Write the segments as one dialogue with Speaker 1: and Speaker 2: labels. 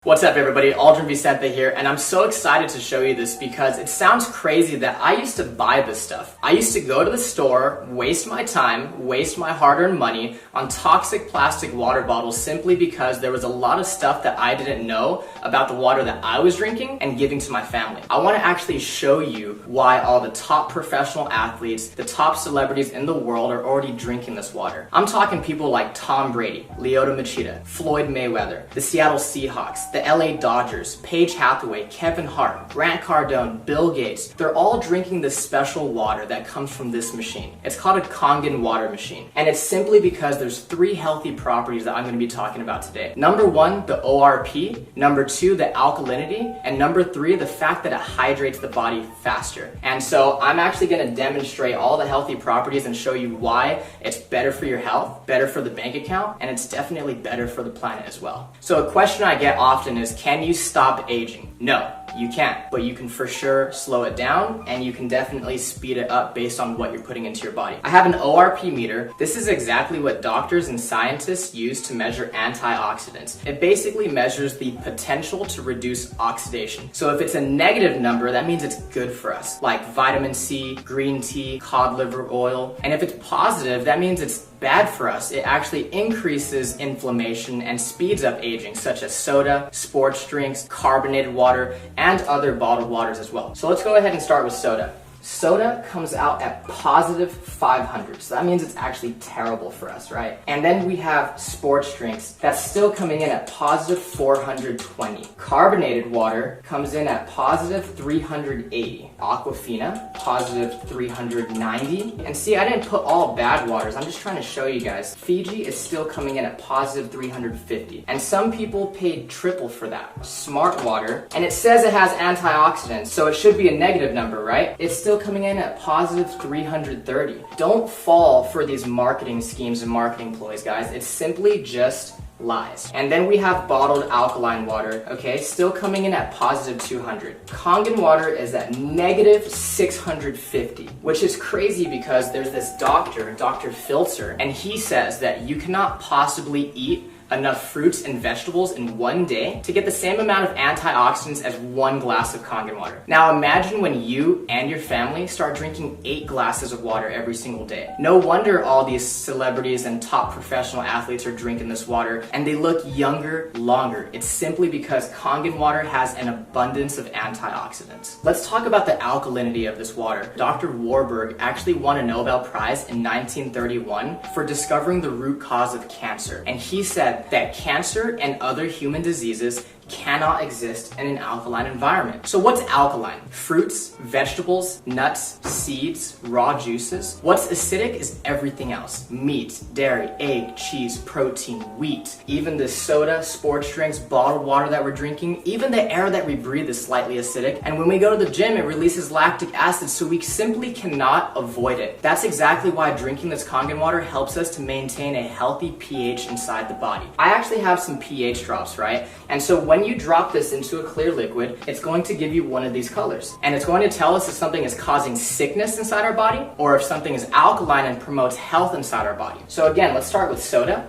Speaker 1: What's up everybody, Aldrin Vicente here, and I'm so excited to show you this because it sounds crazy that I used to buy this stuff. I used to go to the store, waste my time, waste my hard-earned money on toxic plastic water bottles simply because there was a lot of stuff that I didn't know about the water that I was drinking and giving to my family. I want to actually show you why all the top professional athletes, the top celebrities in the world are already drinking this water. I'm talking people like Tom Brady, Lyoto Machida, Floyd Mayweather, the Seattle Seahawks, the LA Dodgers, Paige Hathaway, Kevin Hart, Grant Cardone, Bill Gates. They're all drinking this special water that comes from this machine. It's called a Kangen Water Machine. And it's simply because there's 3 healthy properties that I'm going to be talking about today. Number 1, the ORP. Number 2, the alkalinity. And number 3, the fact that it hydrates the body faster. And so I'm actually going to demonstrate all the healthy properties and show you why it's better for your health, better for the bank account, and it's definitely better for the planet as well. So a question I get often is, can you stop aging? No, you can't, but you can for sure slow it down and you can definitely speed it up based on what you're putting into your body. I have an ORP meter. This is exactly what doctors and scientists use to measure antioxidants. It basically measures the potential to reduce oxidation. So if it's a negative number, that means it's good for us, like vitamin C, green tea, cod liver oil. And if it's positive, that means it's bad for us. It actually increases inflammation and speeds up aging, such as soda, sports drinks, carbonated water, and other bottled waters as well. So let's go ahead and start with soda. Soda comes out at positive 500, so that means it's actually terrible for us, right? And then we have sports drinks that's still coming in at positive 420. Carbonated water comes in at positive 380. Aquafina, positive 390. And see, I didn't put all bad waters, I'm just trying to show you guys. Fiji is still coming in at positive 350. And some people paid triple for that. Smart water, and it says it has antioxidants, so it should be a negative number, right? It's still coming in at positive 330. Don't fall for these marketing schemes and marketing ploys, guys. It's simply just lies. And then we have bottled alkaline water, okay, still coming in at positive 200. Kangen water is at negative 650, which is crazy because there's this doctor, Dr. Filzer, and he says that you cannot possibly eat enough fruits and vegetables in one day to get the same amount of antioxidants as 1 glass of Kangen water. Now imagine when you and your family start drinking 8 glasses of water every single day. No wonder all these celebrities and top professional athletes are drinking this water and they look younger longer. It's simply because Kangen water has an abundance of antioxidants. Let's talk about the alkalinity of this water. Dr. Warburg actually won a Nobel Prize in 1931 for discovering the root cause of cancer, and he said that cancer and other human diseases cannot exist in an alkaline environment. So what's alkaline? Fruits, vegetables, nuts, seeds, raw juices. What's acidic is everything else. Meat, dairy, egg, cheese, protein, wheat. Even the soda, sports drinks, bottled water that we're drinking, even the air that we breathe is slightly acidic. And when we go to the gym, it releases lactic acid, so we simply cannot avoid it. That's exactly why drinking this Kangen water helps us to maintain a healthy pH inside the body. I actually have some pH drops, right? And so when you drop this into a clear liquid, it's going to give you one of these colors. And it's going to tell us if something is causing sickness inside our body or if something is alkaline and promotes health inside our body. So again, let's start with soda,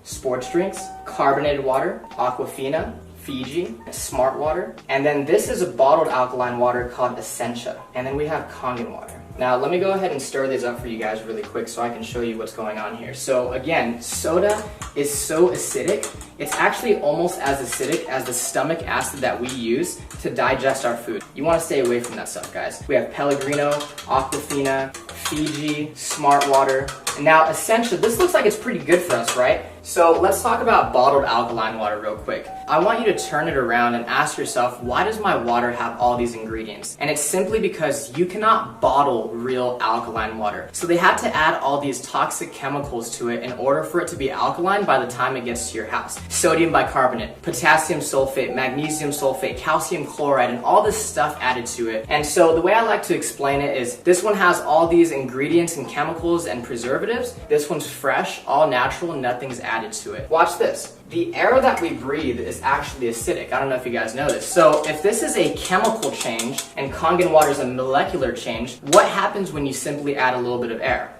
Speaker 1: sports drinks, carbonated water, Aquafina, Fiji, Smart water. And then this is a bottled alkaline water called Essentia. And then we have Kangen water. Now let me go ahead and stir these up for you guys really quick so I can show you what's going on here. So again, soda is so acidic, it's actually almost as acidic as the stomach acid that we use to digest our food. You want to stay away from that stuff, guys. We have Pellegrino, Aquafina, Fiji, Smart water, and now Essentia. This looks like it's pretty good for us, right? So let's talk about bottled alkaline water real quick. I want you to turn it around and ask yourself, why does my water have all these ingredients? And it's simply because you cannot bottle real alkaline water. So they had to add all these toxic chemicals to it in order for it to be alkaline by the time it gets to your house. Sodium bicarbonate, potassium sulfate, magnesium sulfate, calcium chloride, and all this stuff added to it. And so the way I like to explain it is this one has all these ingredients and chemicals and preservatives. This one's fresh, all natural, and nothing's added to it. Watch this. The air that we breathe is actually acidic. I don't know if you guys know this. So if this is a chemical change and Kangen water is a molecular change, what happens when you simply add a little bit of air?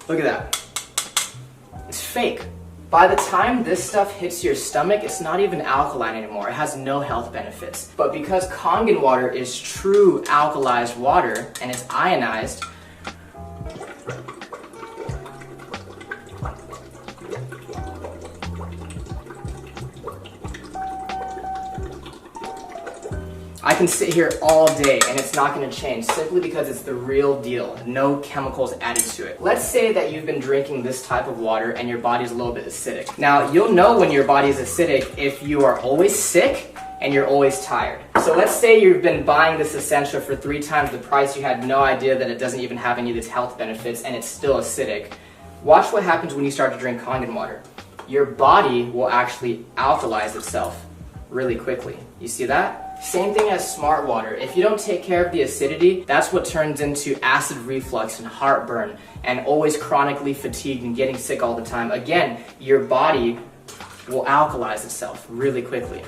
Speaker 1: Look at that. It's fake. By the time this stuff hits your stomach, it's not even alkaline anymore. It has no health benefits. But because Kangen water is true alkalized water and it's ionized, I can sit here all day and it's not going to change simply because it's the real deal. No chemicals added to it. Let's say that you've been drinking this type of water and your body's a little bit acidic. Now, you'll know when your body is acidic if you are always sick and you're always tired. So let's say you've been buying this essential for 3 times the price. You had no idea that it doesn't even have any of these health benefits and it's still acidic. Watch what happens when you start to drink Kangen water. Your body will actually alkalize itself really quickly. You see that? Same thing as smart water. If you don't take care of the acidity, that's what turns into acid reflux and heartburn and always chronically fatigued and getting sick all the time. Again, your body will alkalize itself really quickly.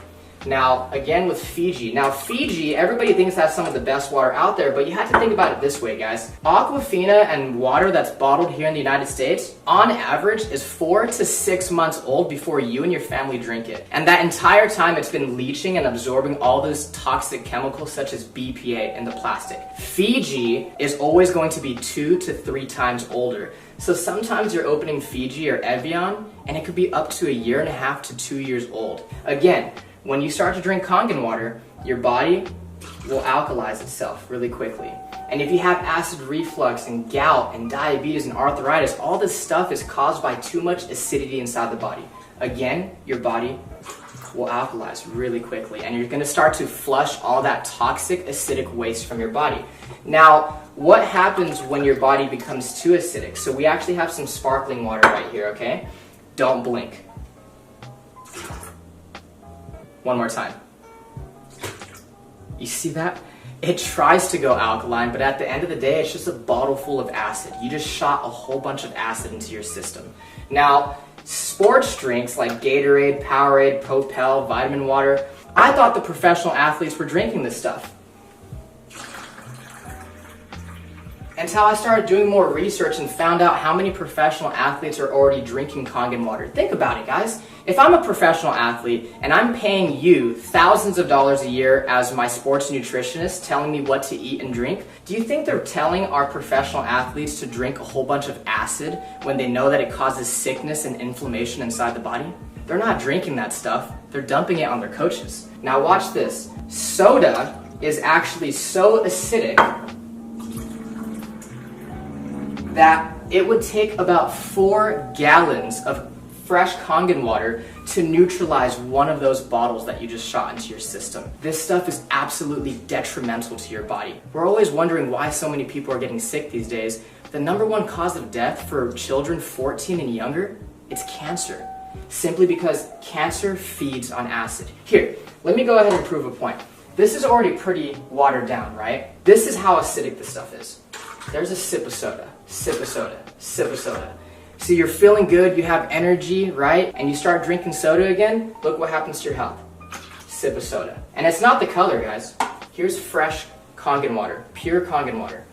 Speaker 1: Now, again with Fiji. Now, Fiji, everybody thinks that's some of the best water out there, but you have to think about it this way, guys. Aquafina and water that's bottled here in the United States, on average, is 4 to 6 months old before you and your family drink it. And that entire time, it's been leaching and absorbing all those toxic chemicals such as BPA in the plastic. Fiji is always going to be 2 to 3 times older. So sometimes you're opening Fiji or Evian, and it could be up to 1.5 to 2 years old. Again, when you start to drink Kangen water, your body will alkalize itself really quickly. And if you have acid reflux and gout and diabetes and arthritis, all this stuff is caused by too much acidity inside the body. Again, your body will alkalize really quickly and you're going to start to flush all that toxic acidic waste from your body. Now, what happens when your body becomes too acidic? So we actually have some sparkling water right here, okay? Don't blink. One more time. You see that? It tries to go alkaline, but at the end of the day, it's just a bottle full of acid. You just shot a whole bunch of acid into your system. Now, sports drinks like Gatorade, Powerade, Propel, vitamin water, I thought the professional athletes were drinking this stuff. Until I started doing more research and found out how many professional athletes are already drinking Kangen water. Think about it, guys. If I'm a professional athlete and I'm paying you thousands of dollars a year as my sports nutritionist telling me what to eat and drink, do you think they're telling our professional athletes to drink a whole bunch of acid when they know that it causes sickness and inflammation inside the body? They're not drinking that stuff. They're dumping it on their coaches. Now watch this. Soda is actually so acidic that it would take about 4 gallons of fresh Kangen water to neutralize one of those bottles that you just shot into your system. This stuff is absolutely detrimental to your body. We're always wondering why so many people are getting sick these days. The #1 cause of death for children 14 and younger, it's cancer. Simply because cancer feeds on acid. Here, let me go ahead and prove a point. This is already pretty watered down, right? This is how acidic this stuff is. There's a sip of soda, sip of soda, sip of soda. So you're feeling good, you have energy, right? And you start drinking soda again, look what happens to your health. Sip of soda. And it's not the color, guys. Here's fresh Kangen water, pure Kangen water.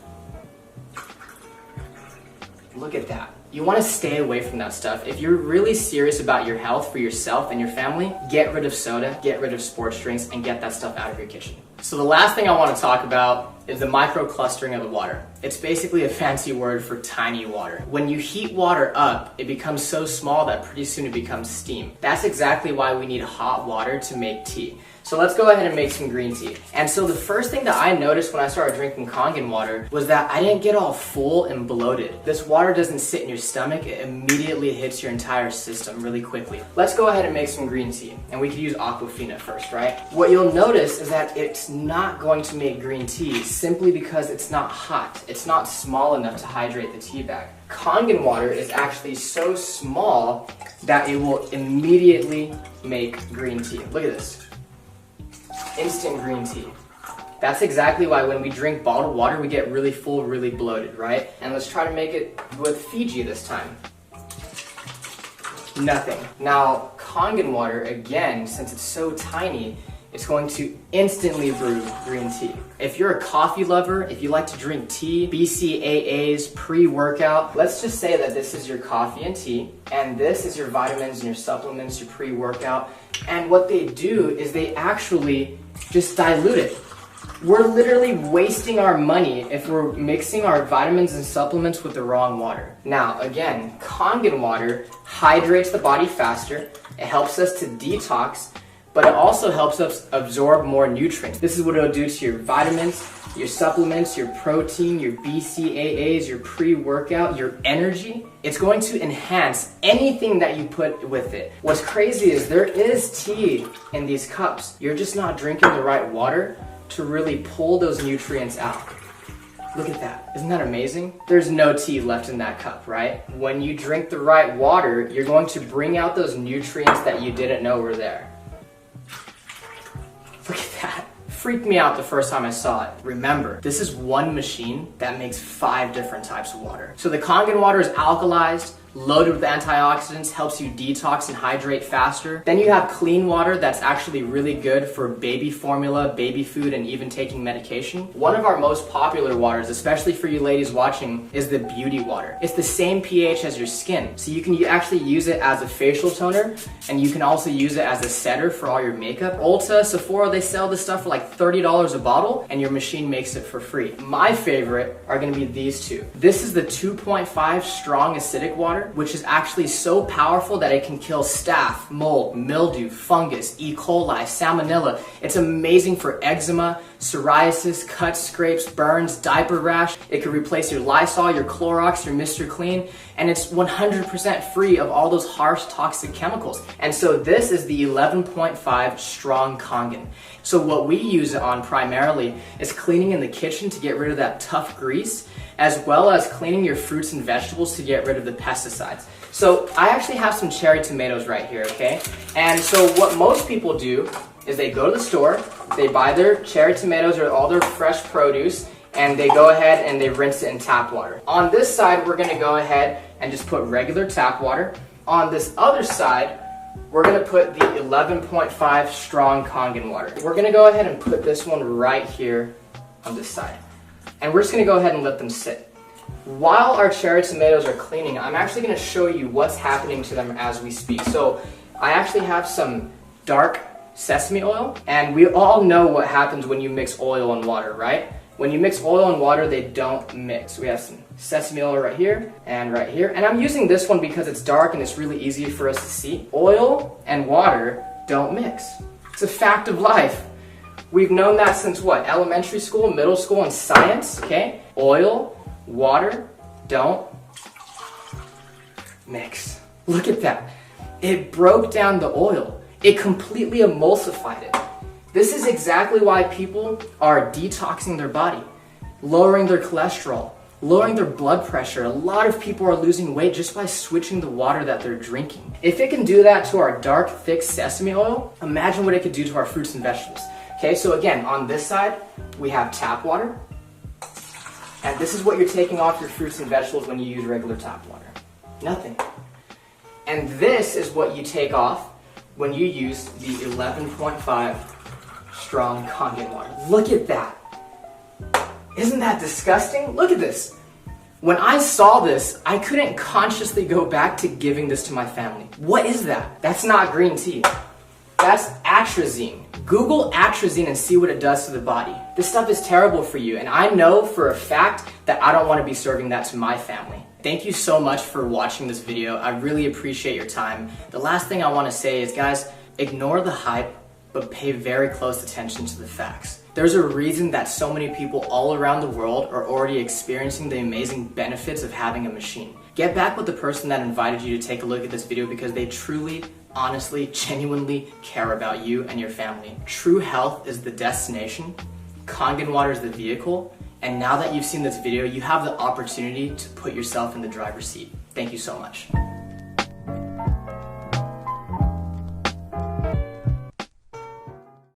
Speaker 1: Look at that. You want to stay away from that stuff. If you're really serious about your health for yourself and your family, get rid of soda, get rid of sports drinks, and get that stuff out of your kitchen. So the last thing I want to talk about is the microclustering of the water. It's basically a fancy word for tiny water. When you heat water up, it becomes so small that pretty soon it becomes steam. That's exactly why we need hot water to make tea. So let's go ahead and make some green tea. And so the first thing that I noticed when I started drinking Kangen water was that I didn't get all full and bloated. This water doesn't sit in your stomach, it immediately hits your entire system really quickly. Let's go ahead and make some green tea. And we could use Aquafina first, right? What you'll notice is that it's not going to make green tea simply because it's not hot. It's not small enough to hydrate the tea bag. Kangen water is actually so small that it will immediately make green tea. Look at this. Instant green tea. That's exactly why when we drink bottled water, we get really full, really bloated, right? And let's try to make it with Fiji this time. Nothing. Now, Kangen water, again, since it's so tiny, it's going to instantly brew green tea. If you're a coffee lover, if you like to drink tea, BCAAs, pre-workout, let's just say that this is your coffee and tea, and this is your vitamins and your supplements, your pre-workout, and what they do is they actually just dilute it. We're literally wasting our money if we're mixing our vitamins and supplements with the wrong water. Now, again, Kangen water hydrates the body faster, it helps us to detox, but it also helps us absorb more nutrients. This is what it'll do to your vitamins, your supplements, your protein, your BCAAs, your pre-workout, your energy. It's going to enhance anything that you put with it. What's crazy is there is tea in these cups. You're just not drinking the right water to really pull those nutrients out. Look at that. Isn't that amazing? There's no tea left in that cup, right? When you drink the right water, you're going to bring out those nutrients that you didn't know were there. Look at that. Freaked me out the first time I saw it. Remember, this is one machine that makes 5 different types of water. So the Kangen water is alkalized, loaded with antioxidants, helps you detox and hydrate faster. Then you have clean water that's actually really good for baby formula, baby food, and even taking medication. One of our most popular waters, especially for you ladies watching, is the beauty water. It's the same pH as your skin, so you can actually use it as a facial toner, and you can also use it as a setter for all your makeup. Ulta, Sephora, they sell this stuff for like $30 a bottle, and your machine makes it for free. My favorite are gonna be these two. This is the 2.5 strong acidic water, which is actually so powerful that it can kill staph, mold, mildew, fungus, E. coli, salmonella. It's amazing for eczema, psoriasis, cuts, scrapes, burns, diaper rash. It can replace your Lysol, your Clorox, your Mr. Clean, and it's 100% free of all those harsh toxic chemicals. And so this is the 11.5 strong Kangen. So what we use it on primarily is cleaning in the kitchen to get rid of that tough grease, as well as cleaning your fruits and vegetables to get rid of the pesticides. So I actually have some cherry tomatoes right here, okay? And so what most people do is they go to the store, they buy their cherry tomatoes or all their fresh produce, and they go ahead and they rinse it in tap water. On this side, we're gonna go ahead and just put regular tap water. On this other side, we're gonna put the 11.5 strong Kangen water. We're gonna go ahead and put this one right here on this side. And we're just gonna go ahead and let them sit. While our cherry tomatoes are cleaning, I'm actually gonna show you what's happening to them as we speak. So I actually have some dark sesame oil, and we all know what happens when you mix oil and water, right? When you mix oil and water, they don't mix. We have some sesame oil right here and right here. And I'm using this one because it's dark and it's really easy for us to see. Oil and water don't mix. It's a fact of life. We've known that since what? Elementary school, middle school, and science, okay? Oil, water, don't mix. Look at that. It broke down the oil. It completely emulsified it. This is exactly why people are detoxing their body, lowering their cholesterol, lowering their blood pressure. A lot of people are losing weight just by switching the water that they're drinking. If it can do that to our dark, thick sesame oil, imagine what it could do to our fruits and vegetables. Okay, so again, on this side, we have tap water. And this is what you're taking off your fruits and vegetables when you use regular tap water. Nothing. And this is what you take off when you use the 11.5 strong Kangen water. Look at that. Isn't that disgusting? Look at this. When I saw this, I couldn't consciously go back to giving this to my family. What is that? That's not green tea. That's atrazine. Google atrazine and see what it does to the body. This stuff is terrible for you, and I know for a fact that I don't want to be serving that to my family. Thank you so much for watching this video. I really appreciate your time. The last thing I want to say is, guys, ignore the hype, but pay very close attention to the facts. There's a reason that so many people all around the world are already experiencing the amazing benefits of having a machine. Get back with the person that invited you to take a look at this video because they truly, honestly, genuinely care about you and your family. True health is the destination, Kangen water is the vehicle, and now that you've seen this video, you have the opportunity to put yourself in the driver's seat. Thank you so much.